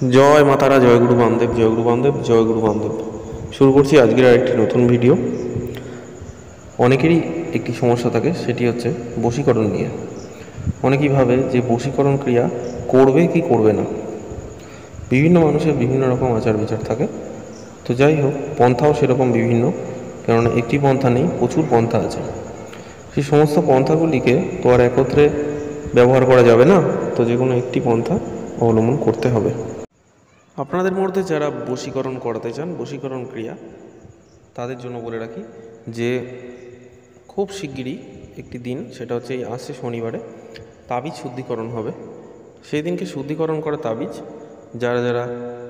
জয় মাতারা, জয় গুরু বামদেব, জয় গুরু বামদেব, জয় গুরু বামদেব। শুরু করছি আজকের আরেকটি নতুন ভিডিও। অনেকেরই একটি সমস্যা থাকে, সেটি হচ্ছে বশীকরণ নিয়ে। অনেকেই ভাবে যে বশীকরণ ক্রিয়া করবে কি করবে না। বিভিন্ন মানুষের বিভিন্ন রকম আচার বিচার থাকে। তো যাই হোক, পন্থাও সেরকম বিভিন্ন, কেননা একটি পন্থা নেই, প্রচুর পন্থা আছে। সেই সমস্ত পন্থাগুলিকে তো আর একত্রে ব্যবহার করা যাবে না, তো যে কোনো একটি পন্থা অবলম্বন করতে হবে। আপনাদের মধ্যে যারা বশীকরণ করাতে চান, বশীকরণ ক্রিয়া, তাদের জন্য বলে রাখি যে খুব শিগগিরই একটি দিন, সেটা হচ্ছে এই আসছে শনিবারে, তাবিজ শুদ্ধিকরণ হবে। সেই দিনকে শুদ্ধিকরণ করা তাবিজ যারা যারা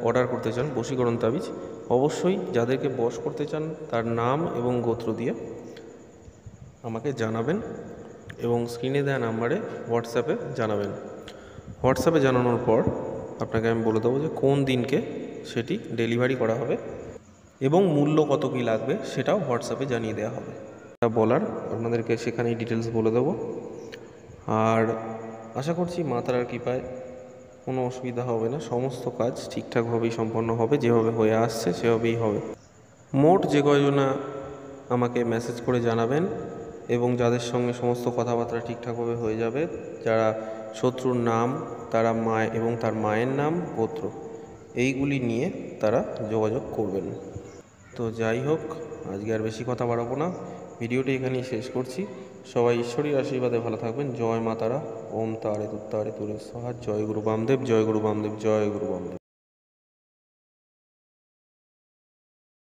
অর্ডার করতে চান, বশীকরণ তাবিজ, অবশ্যই যাদেরকে বশ করতে চান তার নাম এবং গোত্র দিয়ে আমাকে জানাবেন এবং স্ক্রিনে দেওয়া নাম্বারে হোয়াটসঅ্যাপে জানাবেন। হোয়াটসঅ্যাপে জানানোর পর আপনাকে আমি বলে দেবো যে কোন দিনকে সেটি ডেলিভারি করা হবে এবং মূল্য কত কী লাগবে সেটাও হোয়াটসঅ্যাপে জানিয়ে দেওয়া হবে। এটা বলার আপনাদেরকে সেখানেই ডিটেলস বলে দেবো। আর আশা করছি মা তারার কৃপায় কোনো অসুবিধা হবে না, সমস্ত কাজ ঠিকঠাকভাবেই সম্পন্ন হবে, যেভাবে হয়ে আসছে সেভাবেই হবে। মোট যে কয়জনা আমাকে মেসেজ করে জানাবেন এবং যাদের সঙ্গে সমস্ত কথাবার্তা ঠিকঠাকভাবে হয়ে যাবে, যারা শত্রুর নাম, তারা এবং তার মায়ের নাম, গোত্র, এইগুলি নিয়ে তারা যোগাযোগ করবেন। তো যাই হোক, আজকে আর বেশি কথা বাড়াবো না, ভিডিওটি এখানেই শেষ করছি। সবাই ঈশ্বরীর আশীর্বাদে ভালো থাকবেন। জয় মা তারা। ওম তারে তুত্তারে তুরে সহার। জয় গুরু বামদেব, জয় গুরু বামদেব, জয় গুরু বামদেব।